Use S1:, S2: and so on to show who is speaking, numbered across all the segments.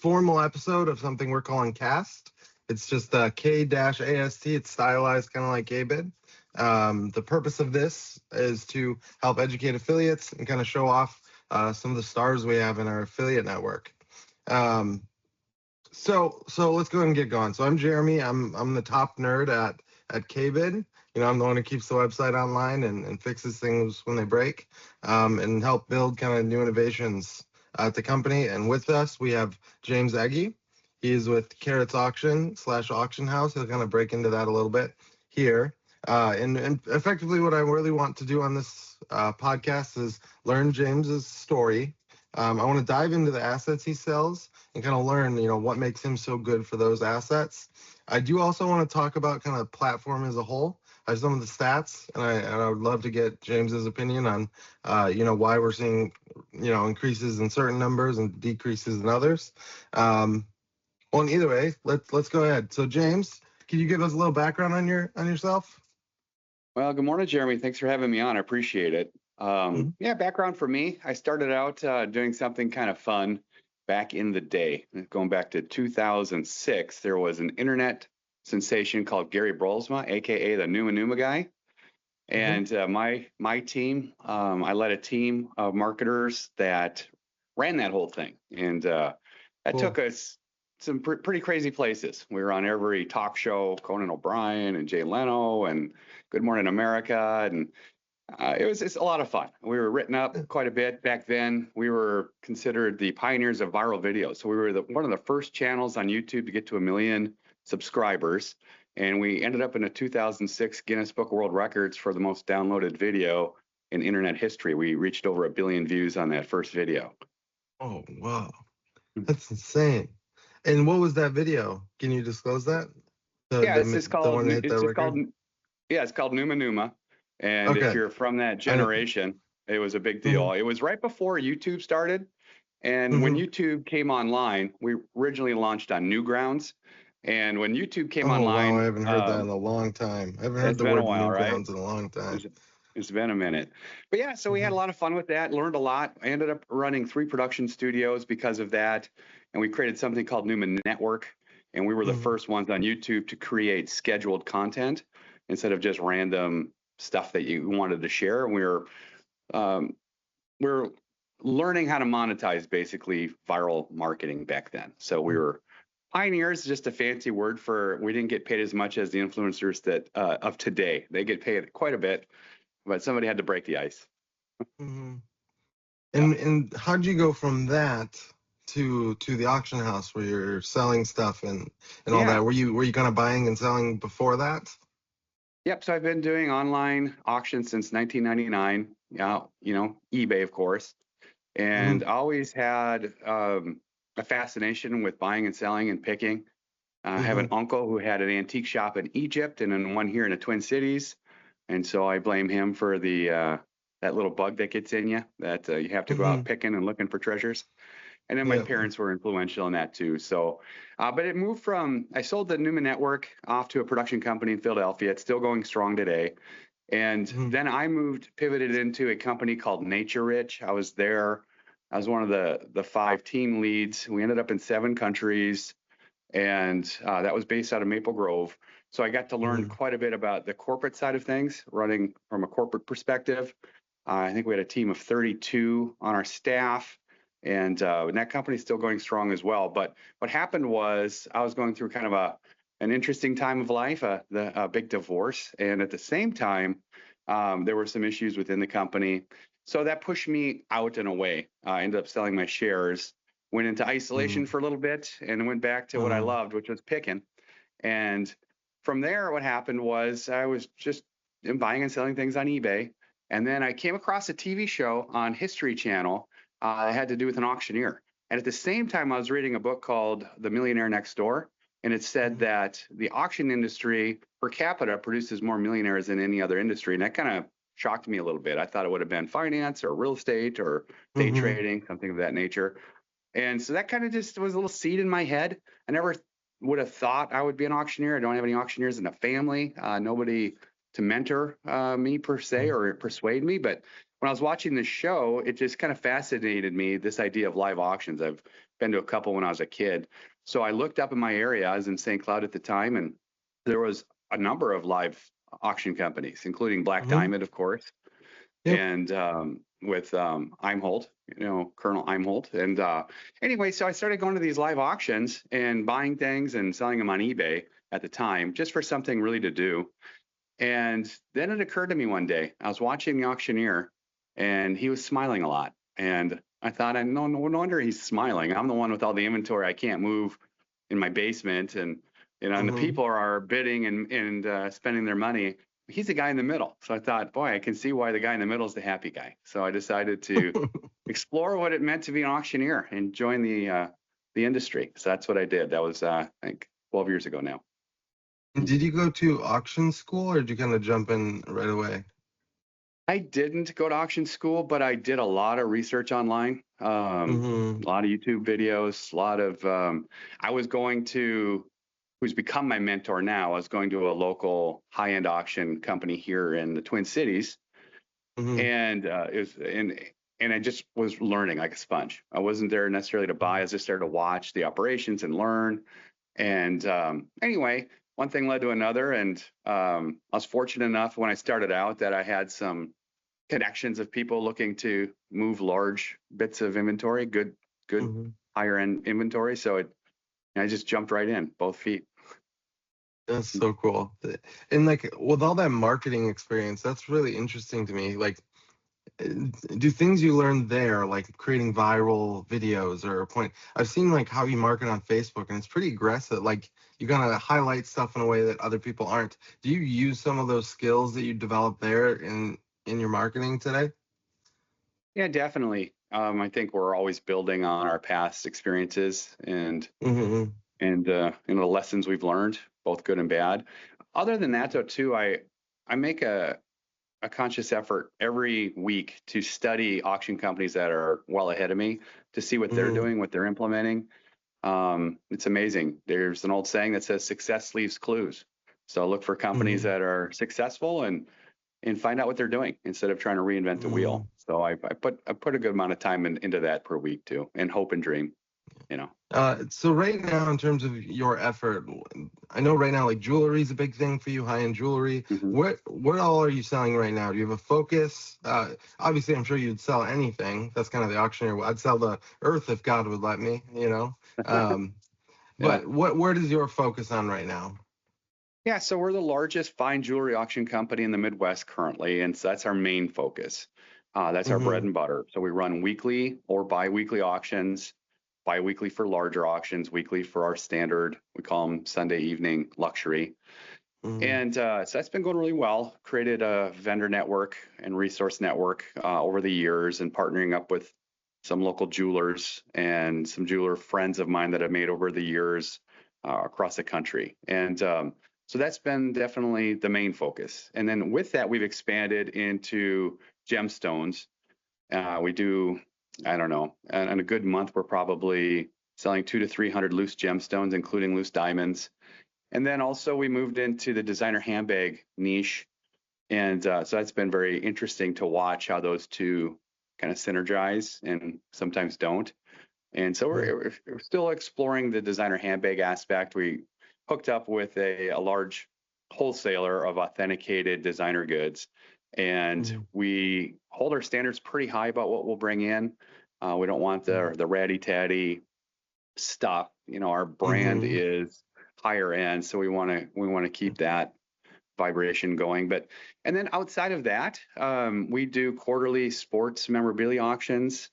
S1: formal episode of something we're calling Cast. It's just K-AST. It's stylized kind of like K-Bid. The purpose of this is to help educate affiliates and kind of show off some of the stars we have in our affiliate network. So let's go ahead and get going. So I'm Jeremy. I'm the top nerd at K-Bid. I'm the one who keeps the website online and fixes things when they break, and help build kind of new innovations at the company. And with us, we have James Egge. He is with Carrots Auction/Auction House. He'll kind of break into that a little bit here. And effectively, what I really want to do on this podcast is learn James's story. I want to dive into the assets he sells and kind of learn, what makes him so good for those assets. I do also want to talk about kind of platform as a whole. I have some of the stats, and I would love to get James's opinion on, why we're seeing, increases in certain numbers and decreases in others. Well, either way, let's go ahead. So, James, can you give us a little background on yourself?
S2: Well, good morning, Jeremy. Thanks for having me on. I appreciate it. Yeah, background for me. I started out doing something kind of fun back in the day. Going back to 2006, there was an internet sensation called Gary Brolsma, aka the Numa guy. And my team, I led a team of marketers that ran that whole thing. And that took us some pretty crazy places. We were on every talk show, Conan O'Brien and Jay Leno and Good Morning America. And it's a lot of fun. We were written up quite a bit back then. We were considered the pioneers of viral videos. So we were one of the first channels on YouTube to get to 1 million subscribers. And we ended up in a 2006 Guinness Book of World Records for the most downloaded video in internet history. We reached over 1 billion views on that first video.
S1: Oh, wow. That's insane. And what was that video? Can you disclose that?
S2: It's called Numa. And if you're from that generation, it was a big deal. It was right before YouTube started. And when YouTube came online, we originally launched on Newgrounds. And when YouTube came online,
S1: wow, I haven't heard that in a long time. I haven't heard the word Newgrounds in a long time.
S2: It's been a minute. But yeah, so we had a lot of fun with that, learned a lot. I ended up running 3 production studios because of that. And we created something called Numa Network. And we were the first ones on YouTube to create scheduled content instead of just random stuff that you wanted to share. And we were learning how to monetize basically viral marketing back then. So we were pioneers, just a fancy word for we didn't get paid as much as the influencers that of today. They get paid quite a bit, but somebody had to break the ice.
S1: And how'd you go from that to the auction house where you're selling stuff and all that? Were you kind of buying and selling before that?
S2: Yep. So I've been doing online auctions since 1999. eBay, of course, and always had a fascination with buying and selling and picking. I have an uncle who had an antique shop in Egypt and then one here in the Twin Cities, and so I blame him for the that little bug that gets in you that you have to go out picking and looking for treasures. And then my parents were influential in that too. So, but it moved from, I sold the Numa Network off to a production company in Philadelphia. It's still going strong today. And then I pivoted into a company called Nature Rich. I was there. I was one of the 5 team leads. We ended up in 7 countries. And that was based out of Maple Grove. So I got to learn quite a bit about the corporate side of things, running from a corporate perspective. I think we had a team of 32 on our staff. And that company's still going strong as well. But what happened was I was going through kind of an interesting time of life, a big divorce. And at the same time, there were some issues within the company. So that pushed me out and away. I ended up selling my shares, went into isolation for a little bit, and went back to what I loved, which was picking. And from there, what happened was I was just buying and selling things on eBay. And then I came across a TV show on History Channel. It had to do with an auctioneer. And at the same time, I was reading a book called The Millionaire Next Door. And it said that the auction industry per capita produces more millionaires than any other industry. And that kind of shocked me a little bit. I thought it would have been finance or real estate or day trading, something of that nature. And so that kind of just was a little seed in my head. I never would have thought I would be an auctioneer. I don't have any auctioneers in the family, nobody to mentor me per se or persuade me. But when I was watching this show, it just kind of fascinated me, this idea of live auctions. I've been to a couple when I was a kid. So I looked up in my area. I was in St. Cloud at the time, and there was a number of live auction companies, including Black
S1: Hmm.
S2: Diamond, of course,
S1: Yep.
S2: and with Imholt, Colonel Imholt. And anyway, so I started going to these live auctions and buying things and selling them on eBay at the time, just for something really to do. And then it occurred to me one day, I was watching the auctioneer and he was smiling a lot. And I thought, no wonder he's smiling. I'm the one with all the inventory I can't move in my basement. And the
S1: Hmm.
S2: people are bidding and spending their money. He's the guy in the middle. So I thought, boy, I can see why the guy in the middle is the happy guy. So I decided to explore what it meant to be an auctioneer and join the industry. So that's what I did. That was, I think, 12 years ago now.
S1: Did you go to auction school, or did you kind of jump in right away?
S2: I didn't go to auction school, but I did a lot of research online,
S1: Hmm.
S2: a lot of YouTube videos, a lot of, I was going to, who's become my mentor now, I was going to a local high-end auction company here in the Twin Cities.
S1: Hmm.
S2: And and I just was learning like a sponge. I wasn't there necessarily to buy. I was just there to watch the operations and learn. And anyway, one thing led to another. And I was fortunate enough when I started out that I had some connections of people looking to move large bits of inventory, good
S1: Hmm.
S2: higher end inventory. So I just jumped right in, both feet.
S1: That's so cool. And like with all that marketing experience, that's really interesting to me. Like, do things you learned there, like creating viral videos or point, I've seen like how you market on Facebook, and it's pretty aggressive. Like you kind of highlight stuff in a way that other people aren't. Do you use some of those skills that you developed there in your marketing today?
S2: Yeah, definitely. I think we're always building on our past experiences
S1: Hmm.
S2: and the lessons we've learned, both good and bad. Other than that, though, too, I make a conscious effort every week to study auction companies that are well ahead of me to see what they're
S1: Hmm.
S2: doing, what they're implementing. It's amazing. There's an old saying that says success leaves clues. So look for companies
S1: Hmm.
S2: that are successful and find out what they're doing instead of trying to reinvent the
S1: Hmm.
S2: wheel. So I put a good amount of time into that per week too, and hope and dream. You know.
S1: So right now, in terms of your effort, I know right now like jewelry is a big thing for you, high-end jewelry.
S2: Mhm.
S1: What all are you selling right now? Do you have a focus? Obviously, I'm sure you'd sell anything. That's kind of the auctioneer. I'd sell the earth if God would let me, you know. Um,
S2: Yeah.
S1: but where does your focus on right now?
S2: Yeah, so we're the largest fine jewelry auction company in the Midwest currently, and so that's our main focus. That's our bread
S1: Mm-hmm.
S2: and butter. So we run weekly or bi-weekly auctions, bi-weekly for larger auctions, weekly for our standard, we call them Sunday evening luxury.
S1: Mm-hmm.
S2: And so that's been going really well. Created a vendor network and resource network over the years and partnering up with some local jewelers and some jeweler friends of mine that I've made over the years across the country. And so that's been definitely the main focus. And then with that, we've expanded into gemstones. We do, I don't know, in a good month, we're probably selling 200 to 300 loose gemstones, including loose diamonds. And then also we moved into the designer handbag niche. And so that's been very interesting to watch how those two kind of synergize and sometimes don't. And so we're still exploring the designer handbag aspect. We hooked up with a large wholesaler of authenticated designer goods. And
S1: Mm-hmm.
S2: we hold our standards pretty high about what we'll bring in. We don't want the ratty tatty stuff. Our brand
S1: Mm-hmm.
S2: is higher end, so we want to keep that vibration going. But and then outside of that, we do quarterly sports memorabilia auctions.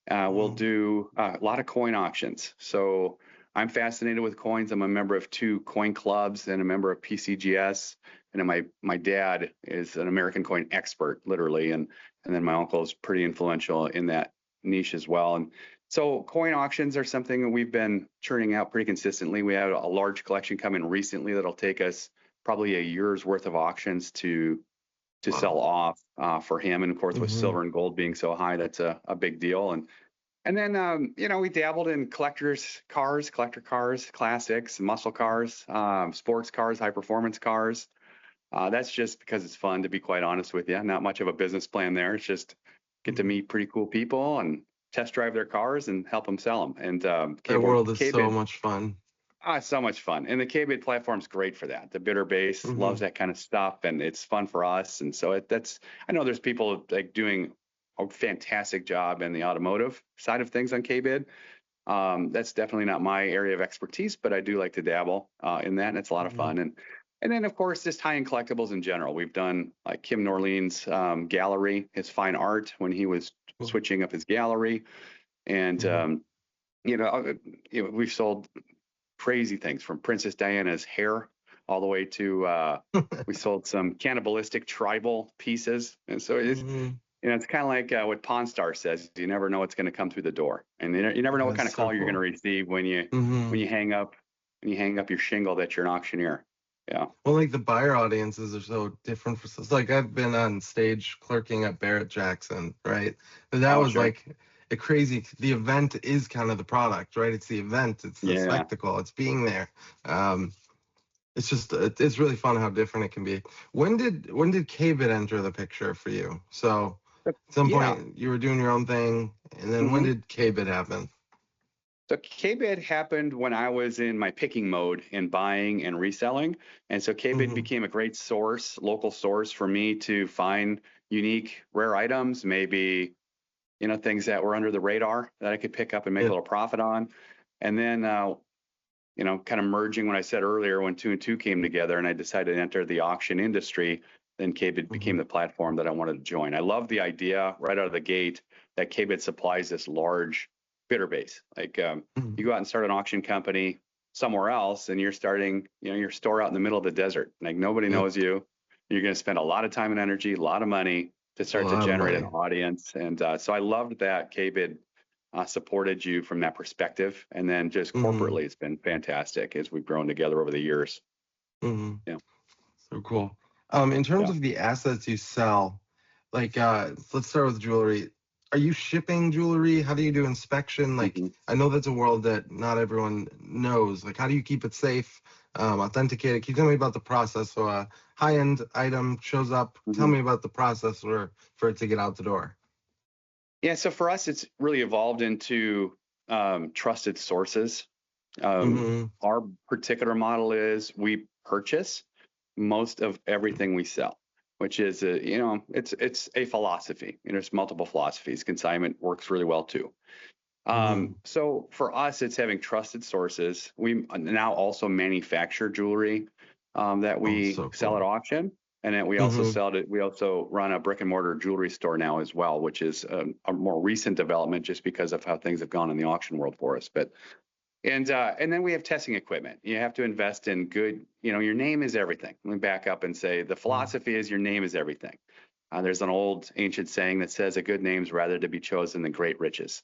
S2: We'll
S1: Mm-hmm.
S2: do a lot of coin auctions. So I'm fascinated with coins. I'm a member of two coin clubs and a member of PCGS. And then my dad is an American coin expert, literally, and then my uncle is pretty influential in that niche as well. And so coin auctions are something that we've been churning out pretty consistently. We had a large collection come in recently that'll take us probably a year's worth of auctions to
S1: Wow.
S2: sell off for him. And of course, with
S1: Mm-hmm.
S2: silver and gold being so high, that's a big deal. And then, we dabbled in collector cars, classics, muscle cars, sports cars, high performance cars. That's just because it's fun, to be quite honest with you. Not much of a business plan there. It's just get to
S1: Mm-hmm.
S2: meet pretty cool people and test drive their cars and help them sell them. And
S1: That world is so
S2: K-Bid,
S1: much fun.
S2: so much fun. And the K-Bid platform's great for that. The bidder base loves
S1: Hmm.
S2: that kind of stuff, and it's fun for us. And so I know there's people like doing a fantastic job in the automotive side of things on K-Bid. That's definitely not my area of expertise, but I do like to dabble in that, and it's a lot of
S1: Hmm.
S2: fun. And then of course just high-end collectibles in general. We've done like Kim Norleen's gallery, his fine art when he was
S1: Cool.
S2: switching up his gallery, and
S1: Hmm.
S2: we've sold crazy things from Princess Diana's hair all the way to we sold some cannibalistic tribal pieces, and so
S1: Hmm.
S2: it's kind of like what Pawn Star says. You never know what's going to come through the door, and you never know what kind
S1: That's
S2: of
S1: so
S2: call you're going to
S1: cool.
S2: receive when
S1: Hmm.
S2: you hang up your shingle that you're an auctioneer. Yeah.
S1: Well, like the buyer audiences are so different for it's like I've been on stage clerking at Barrett Jackson, right? But that
S2: Oh,
S1: was
S2: sure.
S1: like a crazy. The event is kind of the product, right? It's the event, it's the
S2: Yeah.
S1: spectacle, it's being there. Um, it's just it's really fun how different it can be. When did KBIT enter the picture for you? So at some
S2: Yeah.
S1: point you were doing your own thing, and then when
S2: hmm
S1: did KBIT happen?
S2: So KBID happened when I was in my picking mode in buying and reselling. And so KBID
S1: Hmm.
S2: became a great local source for me to find unique, rare items, maybe, things that were under the radar that I could pick up and make a
S1: Yep.
S2: little profit on. And then, kind of merging what I said earlier when two and two came together and I decided to enter the auction industry, then KBID became
S1: Hmm.
S2: the platform that I wanted to join. I love the idea right out of the gate that KBID supplies this large bidder base. Like you
S1: Hmm.
S2: go out and start an auction company somewhere else and you're starting, your store out in the middle of the desert. Like nobody
S1: Yep.
S2: knows you. You're going to spend a lot of time and energy, a lot of money to
S1: A
S2: start to
S1: lot of
S2: generate an
S1: money.
S2: audience. And so I loved that KBID supported you from that perspective. And then just
S1: Hmm.
S2: corporately, it's been fantastic as we've grown together over the years.
S1: Hmm.
S2: Yeah.
S1: So cool. In terms
S2: Yeah.
S1: of the assets you sell, like let's start with jewelry. Are you shipping jewelry? How do you do inspection? Like
S2: hmm
S1: I know that's a world that not everyone knows. Like how do you keep it safe, authenticated? Can you tell me about the process? So a high-end item shows up. Tell
S2: hmm
S1: me about the process for it to get out the door.
S2: Yeah. So for us, it's really evolved into trusted sources.
S1: Mm-hmm.
S2: Our particular model is we purchase most of everything we sell, which is it's a philosophy. There's multiple philosophies. Consignment works really well too.
S1: Mm-hmm.
S2: So for us, it's having trusted sources. We now also manufacture jewelry that
S1: Oh,
S2: we
S1: so
S2: sell at
S1: cool.
S2: auction, and then we also
S1: Mm-hmm.
S2: sell it. We also run a brick and mortar jewelry store now as well, which is a more recent development just because of how things have gone in the auction world for us. But and then we have testing equipment. You have to invest in good. Your name is everything. Let me back up and say the philosophy is your name is everything. There's an old ancient saying that says a good name's rather to be chosen than great riches.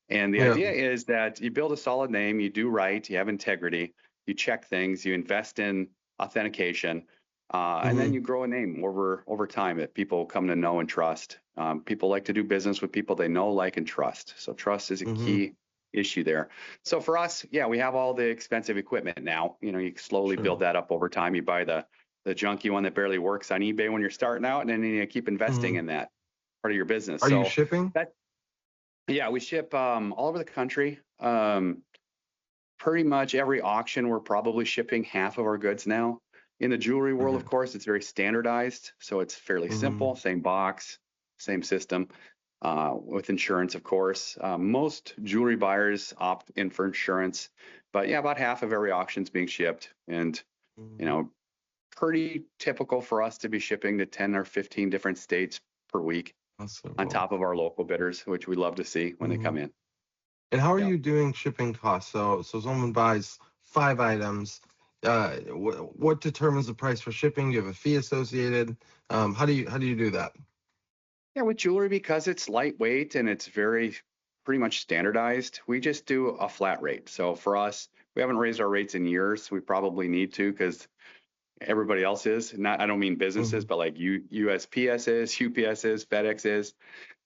S2: And the
S1: Yeah.
S2: idea is that you build a solid name, you do right, you have integrity, you check things, you invest in authentication, and then
S1: Mm-hmm.
S2: you grow a name over time that people come to know and trust. People like to do business with people they know, like, and trust. So trust is a
S1: Mm-hmm.
S2: key issue there. So for us, yeah, we have all the expensive equipment now. You slowly
S1: Sure.
S2: build that up over time. You buy the junky one that barely works on eBay when you're starting out, and then you keep investing
S1: Mm-hmm.
S2: in that part of your business.
S1: Are you
S2: So
S1: shipping?
S2: that yeah, we ship all over the country. Pretty much every auction, we're probably shipping half of our goods now. In the jewelry world, of
S1: Okay.
S2: course, it's very standardized, so it's fairly
S1: Mm-hmm.
S2: simple. Same box, same system. With insurance, of course, most jewelry buyers opt in for insurance, but yeah, about half of every auction is being shipped, and you
S1: Mm-hmm.
S2: know, pretty typical for us to be shipping to 10 or 15 different states per week
S1: That's so
S2: on
S1: cool.
S2: top of our local bidders, which we love to see when they
S1: Mm-hmm.
S2: come in.
S1: And how are
S2: Yeah.
S1: you doing shipping costs? So someone buys 5 items. What determines the price for shipping? Do you have a fee associated? How do you do that?
S2: Yeah, with jewelry, because it's lightweight and it's very pretty much standardized, we just do a flat rate. So for us, we haven't raised our rates in years. We probably need to because everybody else is. Not, I don't mean businesses,
S1: Mm-hmm.
S2: but like USPS is, UPS is, FedEx is.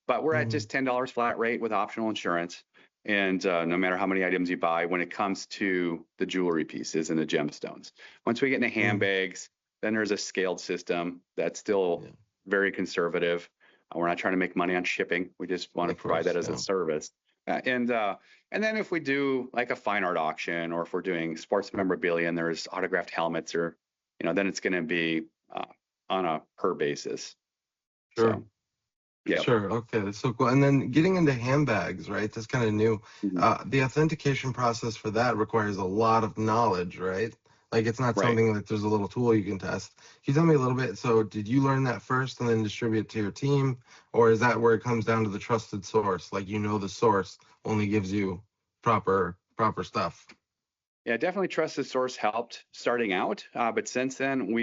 S2: But we're at
S1: Mm-hmm.
S2: just $10 flat rate with optional insurance. And no matter how many items you buy, when it comes to the jewelry pieces and the gemstones, once we get into
S1: Mm-hmm.
S2: handbags, then there's a scaled system that's still
S1: Yeah.
S2: very conservative. We're not trying to make money on shipping. We just want to
S1: Of
S2: provide
S1: course.
S2: that as a
S1: Yeah.
S2: service. And then if we do like a fine art auction, or if we're doing sports memorabilia and there's autographed helmets, or then it's going to be on a per basis.
S1: Sure.
S2: So yeah.
S1: Sure. Okay. That's so cool. And then getting into handbags, right? That's kind of new.
S2: Mhm.
S1: The authentication process for that requires a lot of knowledge, right? Like it's not
S2: Right.
S1: something that there's a little tool you can test. Can you tell me a little bit? So did you learn that first and then distribute it to your team? Or is that where it comes down to the trusted source? Like the source only gives you proper stuff.
S2: Yeah, definitely trusted source helped starting out. But since then,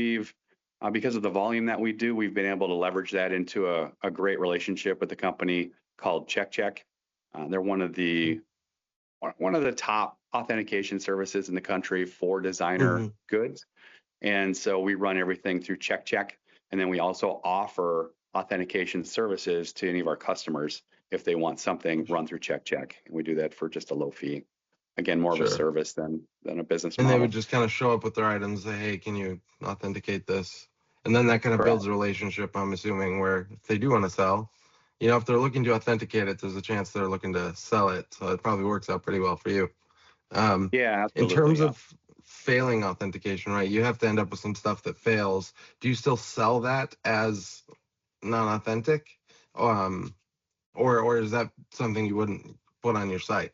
S2: because of the volume that we do, we've been able to leverage that into a great relationship with a company called Check. They're one of the top authentication services in the country for designer
S1: Mm-hmm.
S2: goods. And so we run everything through Check. And then we also offer authentication services to any of our customers if they want something run through Check. And we do that for just a low fee. Again, more of a
S1: Sure.
S2: service than a business
S1: And they would
S2: model.
S1: just kind of show up with their items, say, hey, can you authenticate this? And then that kind of
S2: Correct.
S1: builds a relationship, I'm assuming, where if they do want to sell, if they're looking to authenticate it, there's a chance they're looking to sell it. So it probably works out pretty well for you.
S2: Yeah,
S1: In
S2: absolutely.
S1: terms
S2: Yeah.
S1: of failing authentication, right, you have to end up with some stuff that fails. Do you still sell that as non-authentic? Or is that something you wouldn't put on your site?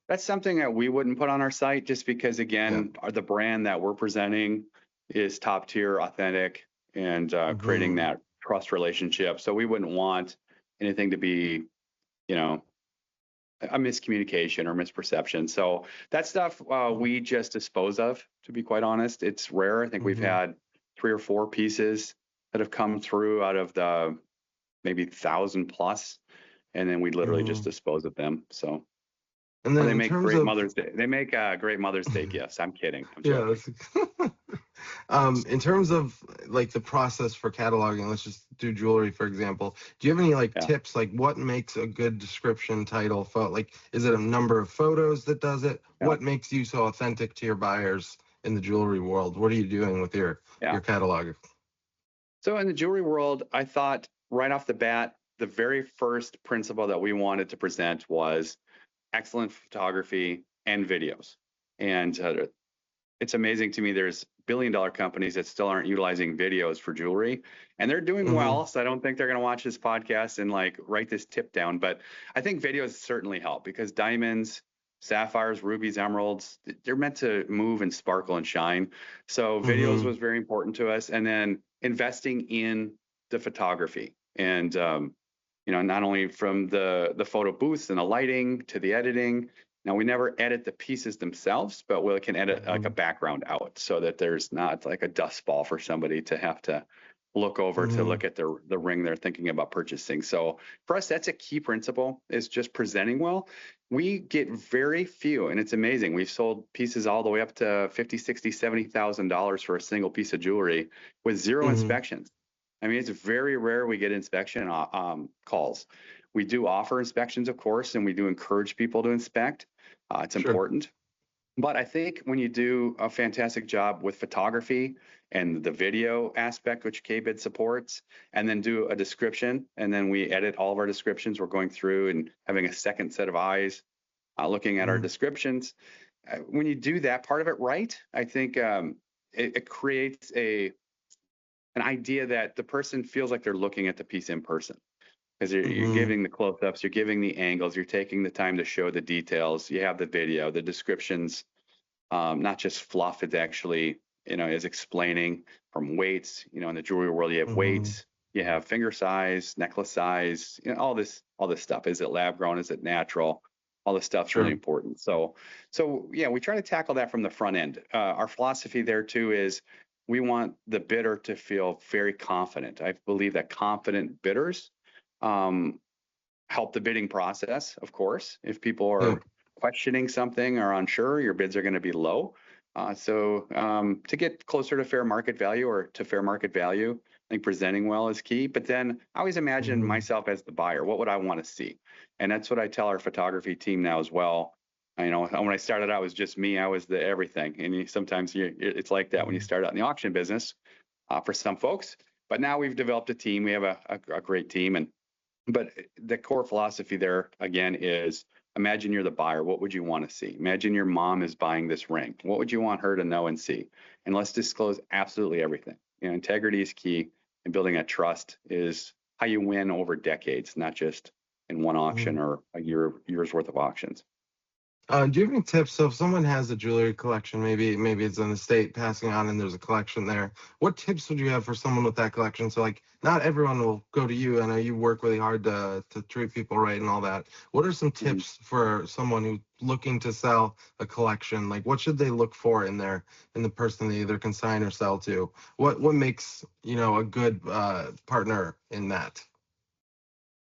S2: That's something that we wouldn't put on our site just because,
S1: Yeah.
S2: again, the brand that we're presenting is top tier, authentic, and creating
S1: Mm-hmm.
S2: that trust relationship. So we wouldn't want anything to be, you know, a miscommunication or misperception. So that stuff we just dispose of, to be quite honest. It's rare. I think we've
S1: Mm-hmm.
S2: had 3 or 4 pieces that have come through out of the maybe 1,000 plus, and then we literally just
S1: Mm-hmm.
S2: dispose of them. So.
S1: And
S2: Or
S1: then
S2: they
S1: in
S2: make
S1: terms
S2: great
S1: of
S2: Mother's Day. They make great Mother's Day gifts. I'm kidding. I'm
S1: yeah,
S2: joking.
S1: in terms of like the process for cataloging, let's just do jewelry, for example. Do you have any like
S2: Yeah.
S1: tips, like what makes a good description title? Like, is it a number of photos that does it?
S2: Yeah.
S1: What makes you so authentic to your buyers in the jewelry world? What are you doing with your
S2: Yeah.
S1: catalog?
S2: So in the jewelry world, I thought right off the bat, the very first principle that we wanted to present was excellent photography and videos. And it's amazing to me. There's billion-dollar companies that still aren't utilizing videos for jewelry, and they're doing
S1: Mm-hmm.
S2: well. So I don't think they're going to watch this podcast and like write this tip down. But I think videos certainly help because diamonds, sapphires, rubies, emeralds, they're meant to move and sparkle and shine. So videos
S1: Mm-hmm.
S2: was very important to us, and then investing in the photography and not only from the photo booths and the lighting to the editing. Now, we never edit the pieces themselves, but we can edit like a background out so that there's not like a dust ball for somebody to have to look over to
S1: Mm-hmm.
S2: look at the ring they're thinking about purchasing. So for us, that's a key principle, is just presenting well. We get very few, and it's amazing. We've sold pieces all the way up to $50, $60, $70,000 for a single piece of jewelry with zero
S1: Mm-hmm.
S2: inspections. I mean, it's very rare we get inspection calls. We do offer inspections, of course, and we do encourage people to inspect. It's
S1: Sure.
S2: important. But I think when you do a fantastic job with photography and the video aspect, which KBID supports, and then do a description, and then we edit all of our descriptions, we're going through and having a second set of eyes looking at our
S1: Mm-hmm.
S2: descriptions. When you do that part of it right, I think it creates an idea that the person feels like they're looking at the piece in person, because you're
S1: Mm-hmm.
S2: giving the close-ups, you're giving the angles, you're taking the time to show the details. You have the video, the descriptions, not just fluff. It's actually, is explaining from weights. In the jewelry world, you have
S1: Mm-hmm.
S2: weights, you have finger size, necklace size, all this stuff. Is it lab grown? Is it natural? All this stuff's really
S1: Sure.
S2: important. So yeah, we try to tackle that from the front end. Our philosophy there too is we want the bidder to feel very confident. I believe that confident bidders help the bidding process, of course. If people
S1: Yeah.
S2: are questioning something or unsure, your bids are going to be low. So to get closer to fair market value or to fair market value, I think presenting well is key. But then I always imagine
S1: Mm-hmm.
S2: myself as the buyer. What would I want to see? And that's what I tell our photography team now as well. When I started out, it was just me. I was the everything. And sometimes it's like that when you start out in the auction business for some folks. But now we've developed a team. We have a great team. But the core philosophy there, again, is Imagine you're the buyer. What would you want to see? Imagine your mom is buying this ring. What would you want her to know and see? And let's disclose absolutely everything. Integrity is key, and building a trust is how you win over decades, not just in one auction or a year's worth of auctions.
S1: Do you have any tips? So if someone has a jewelry collection, maybe it's an estate passing on and there's a collection there, what tips would you have for someone with that collection? So like not everyone will go to you. I know you work really hard to treat people right and all that. What are some tips for someone who's looking to sell a collection? Like what should they look for in the person they either consign or sell to? What makes, a good partner in that?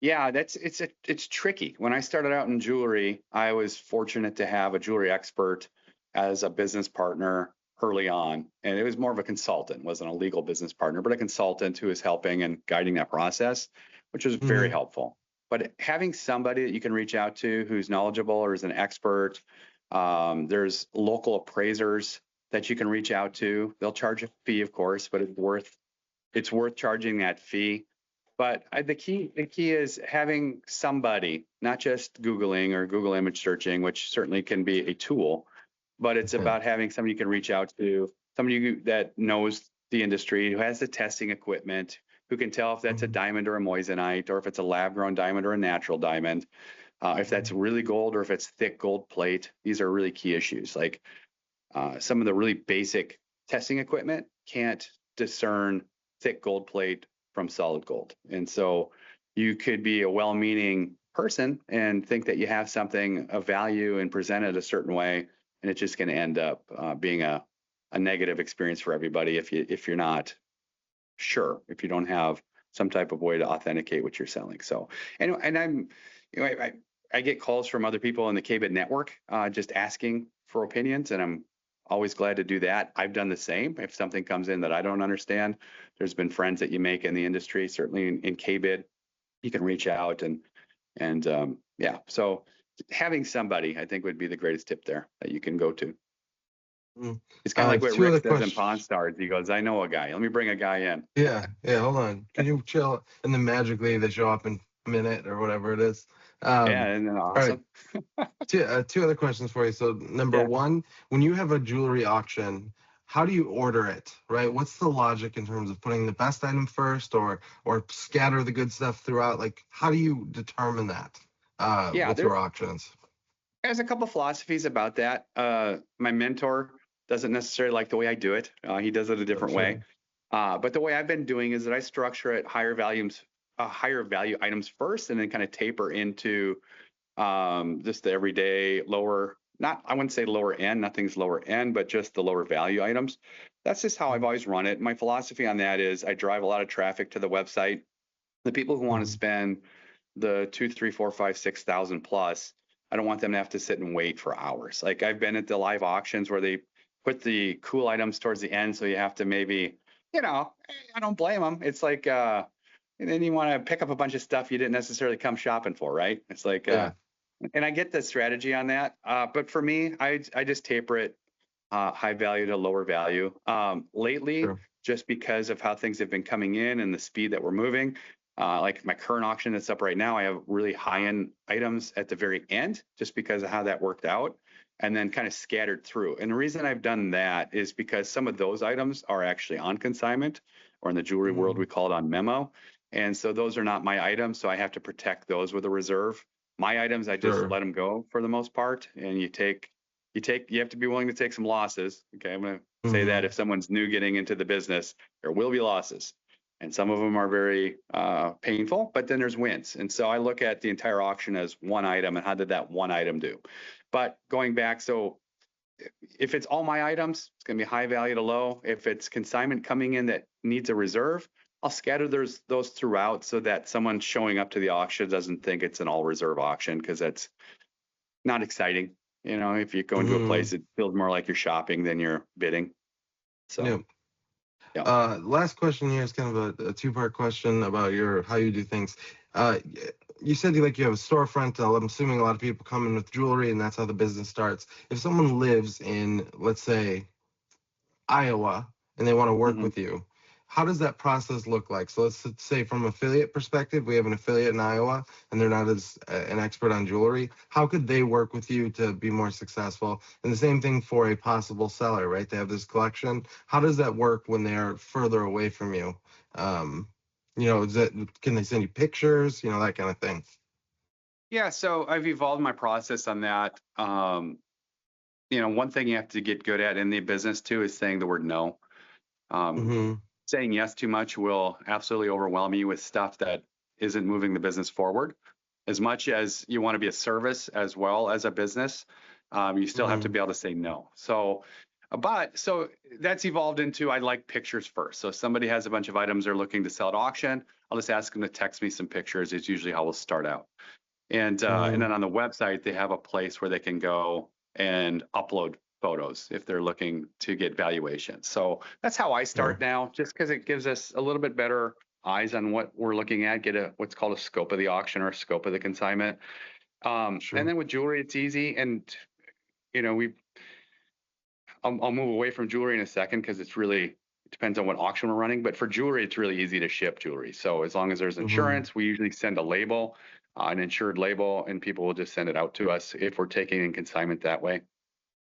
S2: Yeah, it's tricky. When I started out in jewelry, I was fortunate to have a jewelry expert as a business partner early on, and it was more of a consultant, wasn't a legal business partner, but a consultant who was helping and guiding that process, which was very helpful. But having somebody that you can reach out to who's knowledgeable or is an expert, there's local appraisers that you can reach out to. They'll charge a fee, of course, but it's worth charging that fee. But the key is having somebody, not just Googling or Google image searching, which certainly can be a tool, but it's about having somebody you can reach out to, somebody that knows the industry, who has the testing equipment, who can tell if that's a diamond or a moissanite, or if it's a lab-grown diamond or a natural diamond, if that's really gold or if it's thick gold plate. These are really key issues. Like some of the really basic testing equipment can't discern thick gold plate from solid gold. And so you could be a well-meaning person and think that you have something of value and present it a certain way, and it's just going to end up being a negative experience for everybody if you're not sure, if you don't have some type of way to authenticate what you're selling. So, and I'm, I get calls from other people in the K-Bid network just asking for opinions, and I'm always glad to do that. I've done the same. If something comes in that I don't understand, there's been friends that you make in the industry, certainly in K-Bid, you can reach out and yeah. So having somebody, I think, would be the greatest tip there that you can go to. It's kind of like what Rick says in Pawn Stars. He goes, "I know a guy. Let me bring a guy in."
S1: Yeah. Hold on. Can you chill? And then magically they show up in a minute or whatever it is.
S2: Yeah, and then awesome.
S1: All right. Two other questions for you. So number one, when you have a jewelry auction, how do you order it? Right? What's the logic in terms of putting the best item first, or scatter the good stuff throughout? Like, how do you determine that with your auctions?
S2: There's a couple philosophies about that. My mentor doesn't necessarily like the way I do it. He does it a different way. But the way I've been doing is that I structure it higher value items first, and then kind of taper into just the everyday lower, I wouldn't say lower end, nothing's lower end, but just the lower value items. That's just how I've always run it. My philosophy on that is I drive a lot of traffic to the website. The people who want to spend the 2, 3, 4, 5, 6,000 plus, I don't want them to have to sit and wait for hours. Like I've been at the live auctions where they put the cool items towards the end, so you have to maybe, I don't blame them. It's like, and then you want to pick up a bunch of stuff you didn't necessarily come shopping for, right? It's like, and I get the strategy on that. But for me, I just taper it high value to lower value. Lately, just because of how things have been coming in and the speed that we're moving, like my current auction that's up right now, I have really high-end items at the very end just because of how that worked out, and then kind of scattered through. And the reason I've done that is because some of those items are actually on consignment, or in the jewelry world, we call it on memo. And so those are not my items, so I have to protect those with a reserve. My items, I just let them go for the most part, and you have to be willing to take some losses. Okay, I'm going to say that if someone's new getting into the business, there will be losses. And some of them are very painful, but then there's wins. And so I look at the entire auction as one item and how did that one item do? But going back, so if it's all my items, it's going to be high value to low. If it's consignment coming in that needs a reserve, I'll scatter those throughout so that someone showing up to the auction doesn't think it's an all reserve auction, because that's not exciting. If you go into a place, it feels more like you're shopping than you're bidding. So.
S1: Last question here is kind of a two-part question about how you do things. You said you have a storefront. I'm assuming a lot of people come in with jewelry, and that's how the business starts. If someone lives in, let's say, Iowa, and they want to work with you, how does that process look like? So let's say from affiliate perspective, we have an affiliate in Iowa and they're not as an expert on jewelry. How could they work with you to be more successful? And the same thing for a possible seller, right? They have this collection. How does that work when they're further away from you? Can they send you pictures, that kind of thing?
S2: Yeah, so I've evolved my process on that. One thing you have to get good at in the business too is saying the word no. Um,
S1: Mm-hmm.
S2: Saying yes too much will absolutely overwhelm you with stuff that isn't moving the business forward. As much as you want to be a service as well as a business, you still have to
S1: Mm-hmm.
S2: be able to say no. So that's evolved into I like pictures first. So if somebody has a bunch of items they're looking to sell at auction, I'll just ask them to text me some pictures. It's usually how we'll start out. And then on the website, they have a place where they can go and upload photos if they're looking to get valuations. So that's how I start
S1: Sure.
S2: now, just because it gives us a little bit better eyes on what we're looking at, get what's called a scope of the auction or a scope of the consignment. And
S1: Sure.
S2: then with jewelry, it's easy. And, you know, I'll move away from jewelry in a second because it depends on what auction we're running. But for jewelry, it's really easy to ship jewelry. So as long as there's
S1: Mm-hmm.
S2: insurance, we usually send a label, an insured label, and people will just send it out to us if we're taking in consignment that way.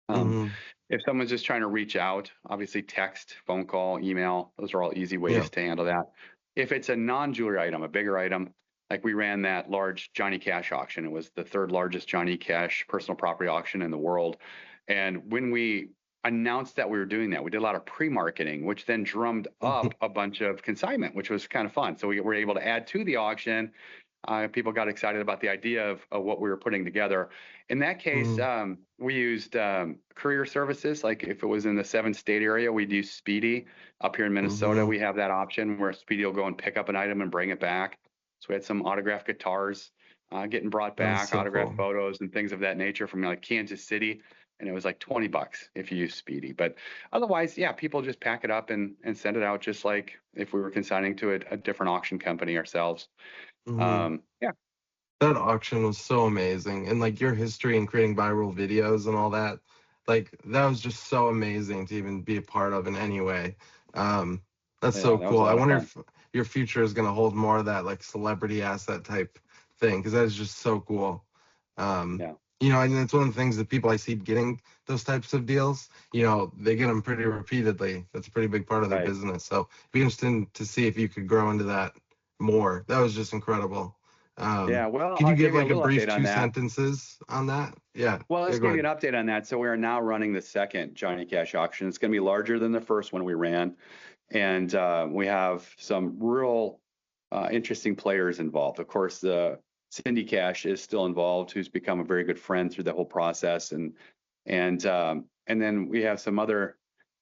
S2: Um,
S1: Mm-hmm.
S2: if someone's just trying to reach out, obviously text, phone call, email, those are all easy
S1: Yeah.
S2: ways to handle that. If it's a non-jewelry item, a bigger item, like we ran that large Johnny Cash auction, it was the third largest Johnny Cash personal property auction in the world. And when we announced that we were doing that, we did a lot of pre-marketing, which then drummed
S1: Mm-hmm.
S2: up a bunch of consignment, which was kind of fun. So we were able to add to the auction. People got excited about the idea of what we were putting together. In that case,
S1: Mm-hmm.
S2: we used courier services. Like if it was in the 7-state area, we'd use Speedy. Up here in Minnesota,
S1: Mm-hmm.
S2: we have that option where Speedy will go and pick up an item and bring it back. So we had some autographed guitars getting brought
S1: That's
S2: back,
S1: so
S2: autographed
S1: cool.
S2: photos and things of that nature from like Kansas City. And it was like $20 if you use Speedy. But otherwise, yeah, people just pack it up and send it out just like if we were consigning to a different auction company ourselves.
S1: Mm-hmm.
S2: Yeah.
S1: That auction was so amazing. And like your history in creating viral videos and all that, like that was just so amazing to even be a part of in any way. Um, that's
S2: Yeah,
S1: so
S2: that was
S1: cool.
S2: a
S1: I
S2: lot of
S1: wonder
S2: fun.
S1: if your future is going to hold more of that like celebrity asset type thing, because that is just so cool. Um,
S2: Yeah,
S1: and it's one of the things that people I see getting those types of deals, they get them pretty repeatedly. That's a pretty big part of their
S2: right.
S1: business. So it'd be interesting to see if you could grow into that more. That was just incredible.
S2: Yeah, well,
S1: Could you
S2: I'll
S1: give
S2: give you a
S1: like a
S2: little
S1: brief
S2: update on
S1: two
S2: that.
S1: sentences on that? Yeah.
S2: Well,
S1: Yeah,
S2: let's
S1: go
S2: give you
S1: ahead.
S2: an update on that. So we are now running the second Johnny Cash auction. It's going to be larger than the first one we ran, and we have some real interesting players involved. Of course, Cindy Cash is still involved, who's become a very good friend through the whole process, and then we have some other.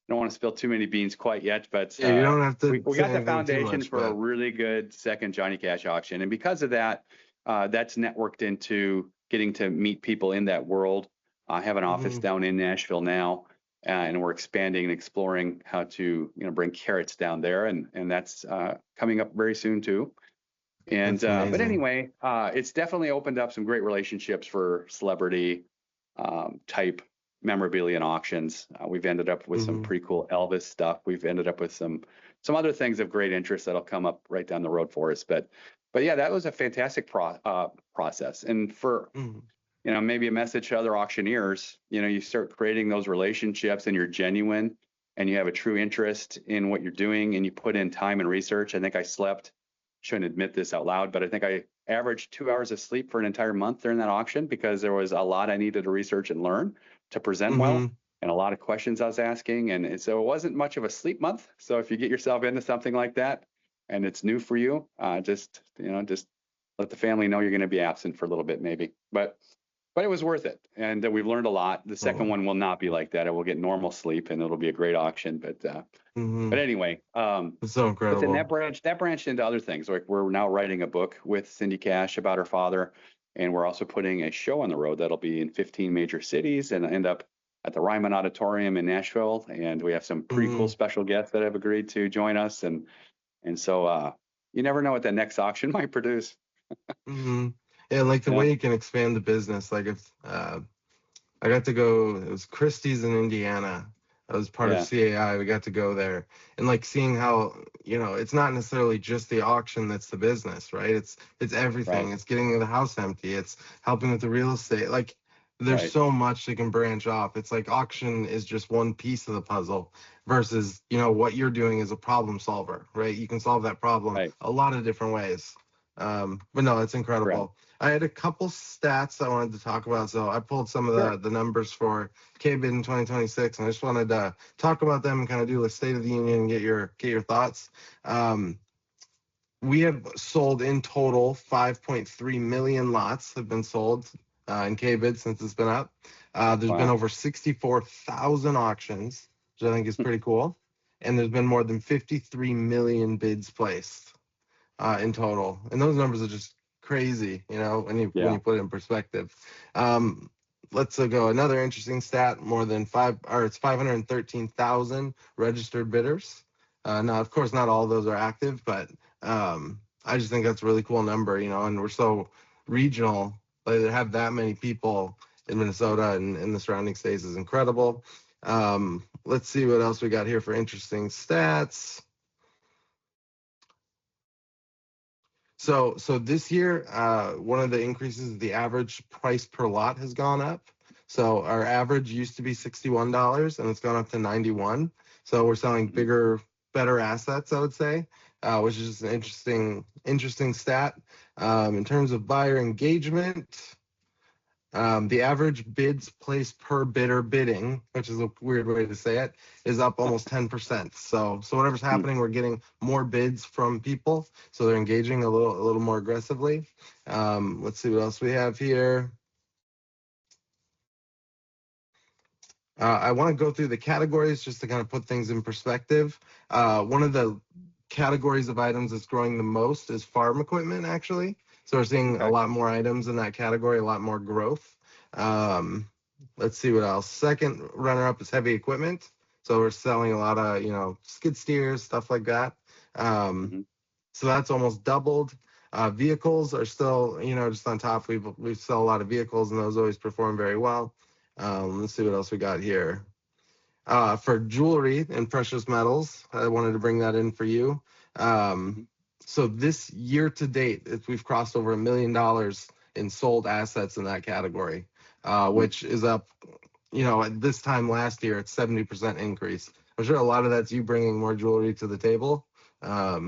S2: I don't want to spill too many beans quite yet, but
S1: Yeah, you don't have to
S2: we
S1: say
S2: got the
S1: anything too
S2: foundation
S1: much,
S2: for a
S1: but
S2: really good second Johnny Cash auction, and because of that, that's networked into getting to meet people in that world. I have an office
S1: mm-hmm,
S2: down in Nashville now, and we're expanding and exploring how to bring carrots down there, and that's coming up very soon too. And
S1: that's
S2: but
S1: amazing.
S2: anyway, it's definitely opened up some great relationships for celebrity type memorabilia and auctions. We've ended up with some
S1: Mm-hmm,
S2: pretty cool Elvis stuff. We've ended up with some other things of great interest that'll come up right down the road for us. But yeah, that was a fantastic process. And for
S1: mm-hmm,
S2: maybe a message to other auctioneers, you start creating those relationships and you're genuine and you have a true interest in what you're doing and you put in time and research. I think I slept, shouldn't admit this out loud, but I think I averaged 2 hours of sleep for an entire month during that auction because there was a lot I needed to research and learn to present well
S1: mm-hmm.
S2: and a lot of questions I was asking. And so it wasn't much of a sleep month. So if you get yourself into something like that and it's new for you, just let the family know you're going to be absent for a little bit maybe. But it was worth it, and we've learned a lot. The second
S1: Oh,
S2: one will not be like that. It will get normal sleep, and it'll be a great auction. But
S1: mm-hmm.
S2: anyway,
S1: It's so
S2: but then
S1: incredible.
S2: that branched into other things. Like we're now writing a book with Cindy Cash about her father, and we're also putting a show on the road that'll be in 15 major cities and end up at the Ryman Auditorium in Nashville. And we have some pretty cool
S1: Mm-hmm,
S2: special guests that have agreed to join us, and so you never know what the next auction might produce.
S1: mm-hmm. Yeah, like the
S2: Yeah.
S1: way you can expand the business. Like if I got to go, it was Christie's in Indiana. I was part of CAI. We got to go there and like seeing how, it's not necessarily just the auction that's the business, right? It's everything.
S2: Right.
S1: It's getting the house empty. It's helping with the real estate. Like there's
S2: Right.
S1: so much that can branch off. It's like auction is just one piece of the puzzle versus, what you're doing is a problem solver, right? You can solve that problem
S2: Right.
S1: a lot of different ways. But no, it's
S2: Correct.
S1: incredible. I had a couple stats I wanted to talk about. So I pulled some of
S2: Sure.
S1: the numbers for KBID in 2026, and I just wanted to talk about them and kind of do a state of the union and get your thoughts. We have sold in total 5.3 million lots have been sold in KBID since it's been up. There's been over 64,000 auctions, which I think is pretty cool, and there's been more than 53 million bids placed in total, and those numbers are just crazy, when you put it in perspective. Let's go another interesting stat: more than it's 513,000 registered bidders. Now, of course, not all of those are active, but I just think that's a really cool number, and we're so regional. Like, to have that many people in Minnesota and in the surrounding states is incredible. Let's see what else we got here for interesting stats. So this year, one of the increases is the average price per lot has gone up. So our average used to be $61 and it's gone up to 91. So we're selling bigger, better assets, I would say, which is just an interesting stat. In terms of buyer engagement, the average bids placed per bidder bidding, which is a weird way to say it, is up almost 10%. So whatever's happening, we're getting more bids from people, so they're engaging a little more aggressively. Let's see what else we have here. I want to go through the categories just to kind of put things in perspective. One of the categories of items that's growing the most is farm equipment, actually. So we're seeing a lot more items in that category, a lot more growth. Let's see what else. Second runner-up is heavy equipment. So we're selling a lot of, skid steers, stuff like that. So that's almost doubled. Vehicles are still, just on top. We sell a lot of vehicles, and those always perform very well. Let's see what else we got here. For jewelry and precious metals, I wanted to bring that in for you. So this year to date, we've crossed over $1 million in sold assets in that category, which is up, at this time last year, it's 70% increase. I'm sure a lot of that's you bringing more jewelry to the table. But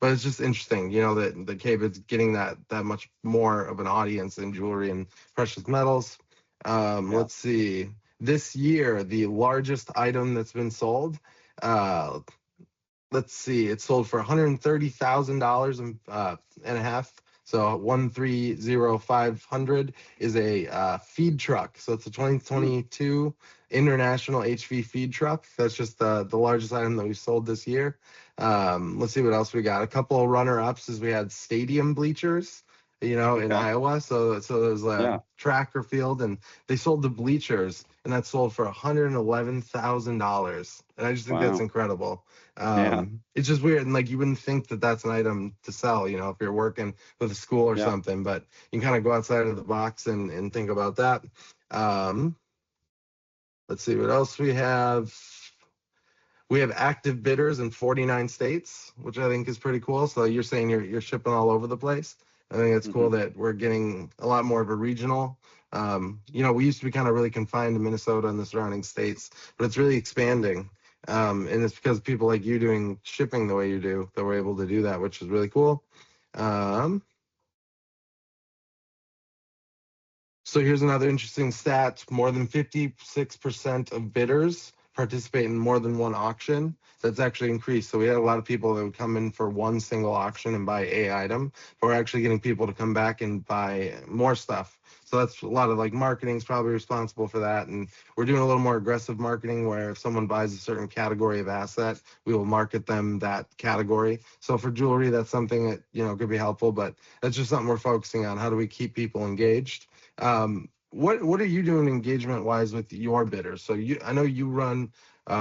S1: it's just interesting, that the KBID's getting that much more of an audience in jewelry and precious metals. Let's see. This year, the largest item that's been sold, let's see, it sold for $130,000 and a half. So 130,500 is a feed truck. So it's a 2022 International HV feed truck. That's just the largest item that we sold this year. Let's see what else we got. A couple of runner-ups is we had stadium bleachers, in Iowa. So there's a track or field, and they sold the bleachers, and that sold for $111,000. And I just think that's incredible. It's just weird, and like you wouldn't think that that's an item to sell, if you're working with a school or something, but you can kind of go outside of the box and think about that. Let's see what else we have. We have active bidders in 49 states, which I think is pretty cool. So you're saying you're shipping all over the place. I think it's cool that we're getting a lot more of a regional. We used to be kind of really confined to Minnesota and the surrounding states, but it's really expanding. And it's because people like you doing shipping the way you do that we're able to do that, which is really cool. So here's another interesting stat. More than 56% of bidders participate in more than one auction. That's actually increased. So we had a lot of people that would come in for one single auction and buy a item, but we're actually getting people to come back and buy more stuff. So that's a lot of like marketing is probably responsible for that. And we're doing a little more aggressive marketing where if someone buys a certain category of asset, we will market them that category. So for jewelry, that's something that, could be helpful, but that's just something we're focusing on. How do we keep people engaged? What are you doing engagement wise with your bidders? So I know you run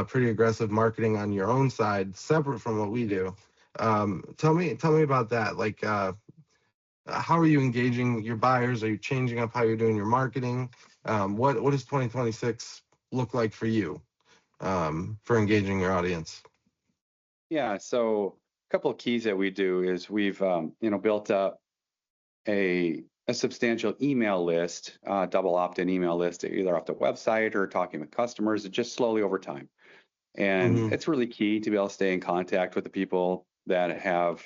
S1: pretty aggressive marketing on your own side, separate from what we do. Tell me about that. Like, how are you engaging your buyers? Are you changing up how you're doing your marketing? What does 2026 look like for you? for engaging your audience?
S2: Yeah, so a couple of keys that we do is we've built up a substantial email list, double opt-in email list, either off the website or talking with customers, just slowly over time. And
S1: Mm-hmm.
S2: it's really key to be able to stay in contact with the people that have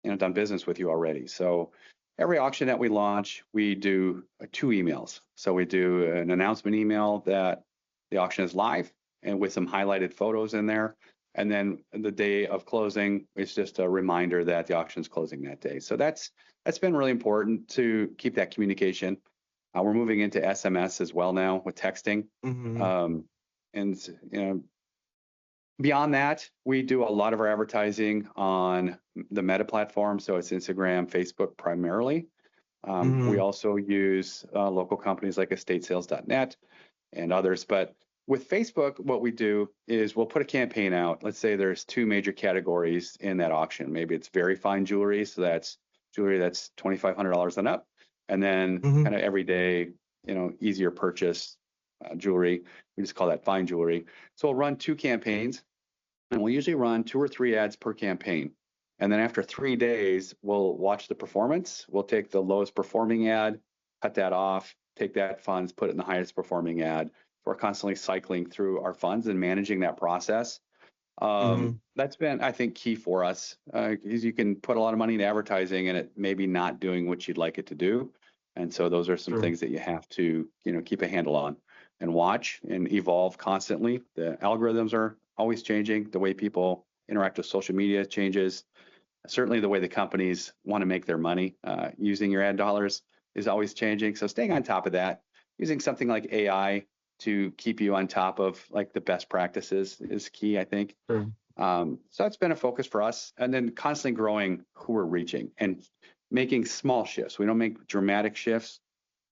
S2: done business with you already. So every auction that we launch, we do 2 emails. So we do an announcement email that the auction is live and with some highlighted photos in there. And then the day of closing is just a reminder that the auction is closing that day. So that's been really important to keep that communication. We're moving into SMS as well now with texting.
S1: Mm-hmm.
S2: And beyond that, we do a lot of our advertising on the Meta platform, so it's Instagram, Facebook primarily.
S1: Mm-hmm.
S2: We also use local companies like estatesales.net and others. But with Facebook, what we do is we'll put a campaign out. Let's say there's 2 major categories in that auction. Maybe it's very fine jewelry, so that's jewelry that's $2,500 and up, and then
S1: Mm-hmm.
S2: kind of everyday, easier purchase jewelry. We just call that fine jewelry. So we'll run 2 campaigns, and we'll usually run 2 or 3 ads per campaign. And then after 3 days, we'll watch the performance. We'll take the lowest performing ad, cut that off, take that funds, put it in the highest performing ad. We're constantly cycling through our funds and managing that process.
S1: Mm-hmm.
S2: That's been, I think, key for us, because you can put a lot of money into advertising and it maybe not doing what you'd like it to do. And so those are some
S1: Sure.
S2: things that you have to, keep a handle on and watch and evolve constantly. The algorithms are always changing. The way people interact with social media changes. Certainly the way the companies want to make their money using your ad dollars is always changing. So staying on top of that, using something like AI to keep you on top of like the best practices is key, I think.
S1: Sure.
S2: So that's been a focus for us. And then constantly growing who we're reaching and making small shifts. We don't make dramatic shifts.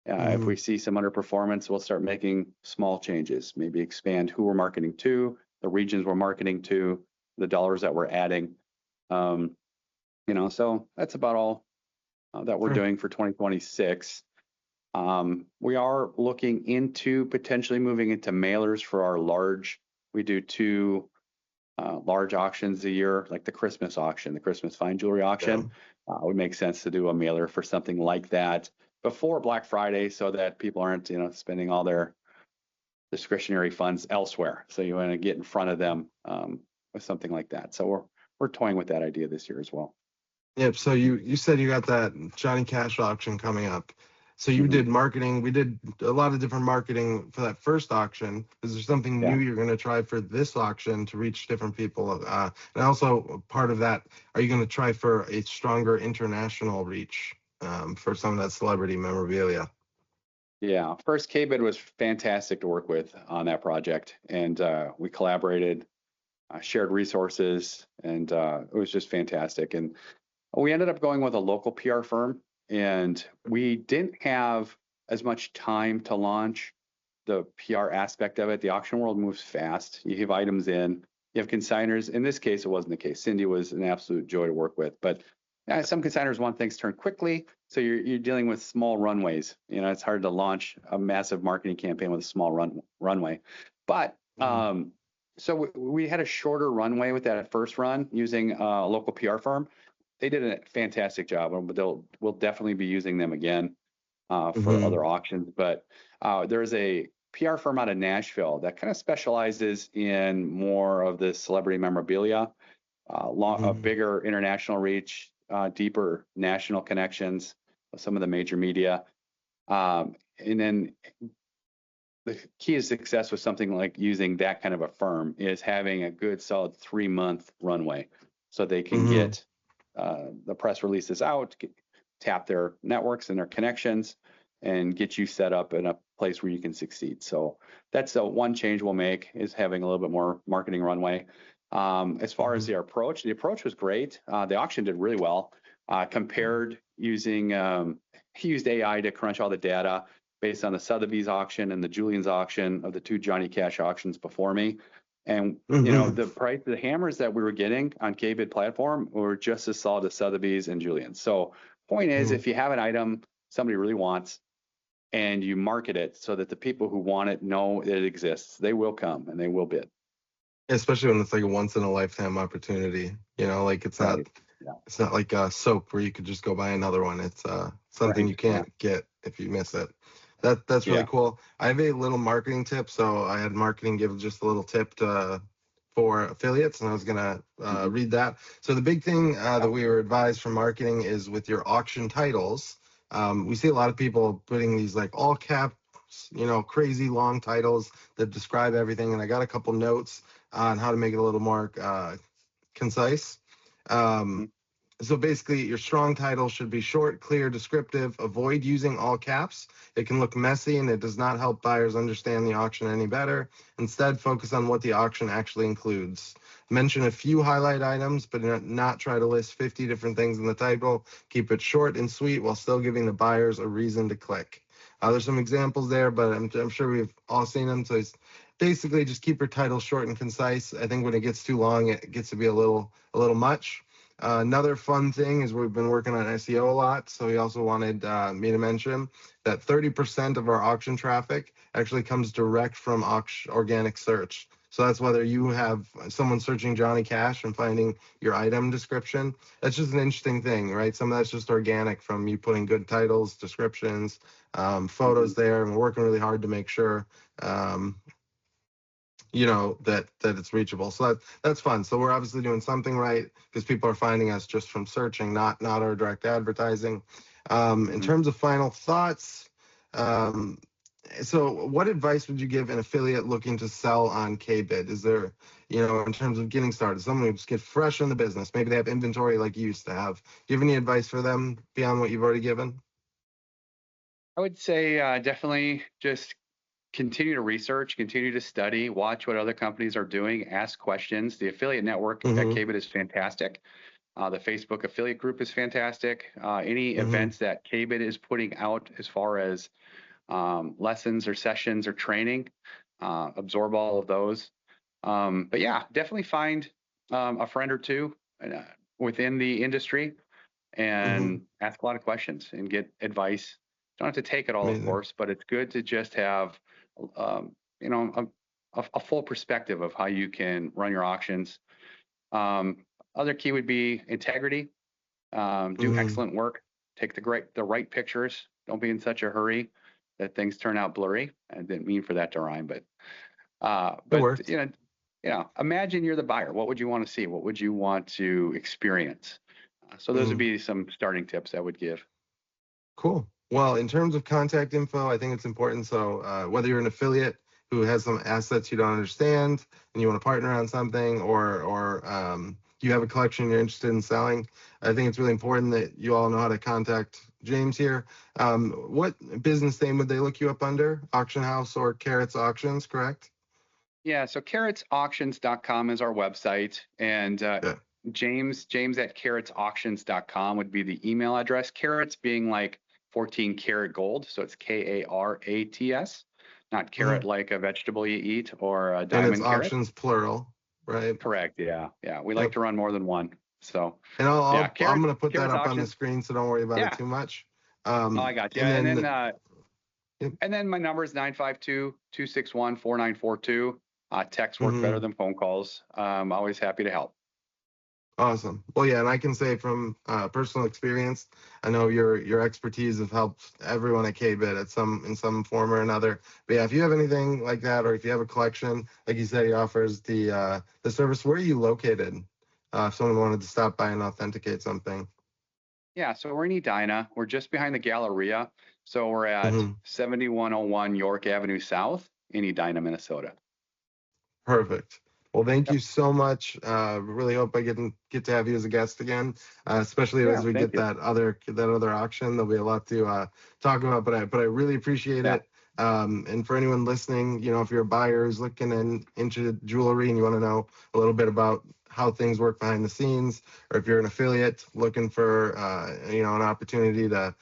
S2: If
S1: Mm-hmm.
S2: we see some underperformance, we'll start making small changes, maybe expand who we're marketing to, the regions we're marketing to, the dollars that we're adding. So that's about all that we're
S1: Sure.
S2: doing for 2026. We are looking into potentially moving into mailers for our we do 2 large auctions a year, like the Christmas auction, the Christmas fine jewelry auction.
S1: Yeah.
S2: It would make sense to do a mailer for something like that before Black Friday so that people aren't, spending all their discretionary funds elsewhere. So you want to get in front of them with something like that. So we're toying with that idea this year as well.
S1: Yep. So you said you got that Johnny Cash auction coming up. So you
S2: Mhm.
S1: did marketing. We did a lot of different marketing for that first auction. Is there something
S2: Yeah.
S1: new you're going to try for this auction to reach different people? And also part of that, are you going to try for a stronger international reach for some of that celebrity memorabilia?
S2: Yeah. First, K-Bid was fantastic to work with on that project. And we collaborated, shared resources, and it was just fantastic. And we ended up going with a local PR firm, and we didn't have as much time to launch the PR aspect of it. The auction world moves fast. You have items in, you have consigners. In this case, it wasn't the case. Cindy was an absolute joy to work with, but some consigners want things turned quickly. So you're dealing with small runways. It's hard to launch a massive marketing campaign with a small runway. But so we had a shorter runway with that first run using a local PR firm. They did a fantastic job, but we'll definitely be using them again for other auctions. But there's a PR firm out of Nashville that kind of specializes in more of the celebrity memorabilia, a bigger international reach, deeper national connections with some of the major media. And then the key to success with something like using that kind of a firm is having a good solid 3-month runway so they can get the press releases out, tap their networks and their connections, and get you set up in a place where you can succeed. So that's one change we'll make, is having a little bit more marketing runway. As far as the approach was great. The auction did really well. Compared using, he used AI to crunch all the data based on the Sotheby's auction and the Julian's auction of the 2 Johnny Cash auctions before me. And, the price, the hammers that we were getting on K-Bid platform were just as solid as Sotheby's and Julian's. So point is, if you have an item somebody really wants and you market it so that the people who want it know it exists, they will come and they will bid.
S1: Especially when it's like a once in a lifetime opportunity. Like
S2: Right. Yeah.
S1: it's not like soap where you could just go buy another one. It's something
S2: Right.
S1: you
S2: Yeah.
S1: can't get if you miss it. That's really
S2: Yeah.
S1: cool. I have a little marketing tip. So I had marketing give just a little tip for affiliates, and I was gonna
S2: Hmm.
S1: read that. So the big thing that we were advised from marketing is with your auction titles. We see a lot of people putting these like all caps, crazy long titles that describe everything. And I got a couple notes on how to make it a little more concise. Um, so basically, your strong title should be short, clear, descriptive. Avoid using all caps. It can look messy and it does not help buyers understand the auction any better. Instead, focus on what the auction actually includes. Mention a few highlight items, but not try to list 50 different things in the title. Keep it short and sweet while still giving the buyers a reason to click. There's some examples there, but I'm sure we've all seen them. So it's basically just keep your title short and concise. I think when it gets too long, it gets to be a little much. Another fun thing is we've been working on SEO a lot. So he also wanted me to mention that 30% of our auction traffic actually comes direct from organic search. So that's whether you have someone searching Johnny Cash and finding your item description. That's just an interesting thing, right? Some of that's just organic from you putting good titles, descriptions,
S2: Hmm.
S1: photos there. And we're working really hard to make sure um, that it's reachable. So that's fun. So we're obviously doing something right because people are finding us just from searching, not our direct advertising. In
S2: Hmm.
S1: terms of final thoughts, um, so what advice would you give an affiliate looking to sell on KBid? Is there, in terms of getting started, someone who's get fresh in the business, maybe they have inventory like you used to have. Do you have any advice for them beyond what you've already given?
S2: I would say definitely just continue to research, continue to study, watch what other companies are doing, ask questions. The affiliate network at
S1: Mm-hmm.
S2: KBIT is fantastic. The Facebook affiliate group is fantastic. Any
S1: Mm-hmm.
S2: events that KBIT is putting out as far as lessons or sessions or training, absorb all of those. But yeah, definitely find a friend or two within the industry
S1: Mm-hmm.
S2: and ask a lot of questions and get advice. Don't have to take it all, of
S1: Amazing.
S2: course, but it's good to just have, um, you know, a full perspective of how you can run your auctions. Um, Other key would be integrity. Do
S1: Mm-hmm.
S2: excellent work. Take the right pictures. Don't be in such a hurry that things turn out blurry. I didn't mean for that to rhyme, but
S1: It
S2: but
S1: worked.
S2: imagine you're the buyer. What would you want to see? What would you want to experience? So those would
S1: Mm-hmm.
S2: be some starting tips I would give.
S1: Cool. Well, in terms of contact info, I think it's important. So whether you're an affiliate who has some assets you don't understand and you want to partner on something, or you have a collection you're interested in selling, I think it's really important that you all know how to contact James here. What business name would they look you up under? Auction House or Carrots Auctions, correct?
S2: Yeah, so carrotsauctions.com is our website, and
S1: Yeah.
S2: James at carrotsauctions.com would be the email address. Carrots being like 14 karat gold, so it's KARATS, not
S1: Hmm.
S2: carrot like a vegetable you eat or a
S1: And it's
S2: diamond carrot.
S1: auctions plural, right?
S2: Correct. Yeah, yeah. We like
S1: Yep.
S2: to run more than one. So
S1: And
S2: yeah,
S1: I'm gonna put that
S2: carrots
S1: up on the
S2: auctions.
S1: screen, so don't worry about it
S2: Yeah.
S1: too much.
S2: Oh, I got you.
S1: And then yep.
S2: And then my number is 952-261-4942. Texts work better
S1: Mhm.
S2: than phone calls. Always happy to help.
S1: Awesome. Well, yeah, and I can say from personal experience, I know your expertise have helped everyone at KBit at in some form or another. But yeah, if you have anything like that, or if you have a collection, like you said, he offers the service. Where are you located? If someone wanted to stop by and authenticate something.
S2: Yeah, so we're in Edina. We're just behind the Galleria. So we're at
S1: Hmm.
S2: 7101 York Avenue South in Edina, Minnesota.
S1: Perfect. Well, thank
S2: Yep.
S1: you so much. Really hope I get to have you as a guest again, especially
S2: Yeah,
S1: as we
S2: thank
S1: get
S2: you.
S1: that other auction. There'll be a lot to talk about, but I really appreciate
S2: Yeah.
S1: it. And for anyone listening, if you're a buyer who's looking into jewelry and you want to know a little bit about how things work behind the scenes, or if you're an affiliate looking for an opportunity to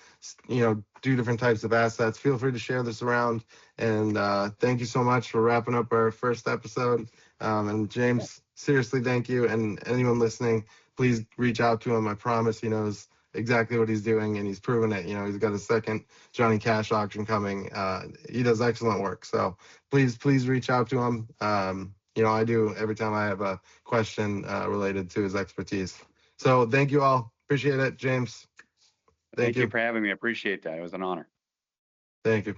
S1: do different types of assets, feel free to share this around. And thank you so much for wrapping up our first episode. And
S2: Yeah.
S1: James, seriously, thank you. And anyone listening, please reach out to him. I promise he knows exactly what he's doing, and he's proven it. He's got a second Johnny Cash auction coming. He does excellent work. So please reach out to him. I do every time I have a question related to his expertise. So thank you all. Appreciate it, James. Thank
S2: Thank you
S1: you.
S2: for having me. I appreciate that. It was an honor.
S1: Thank you.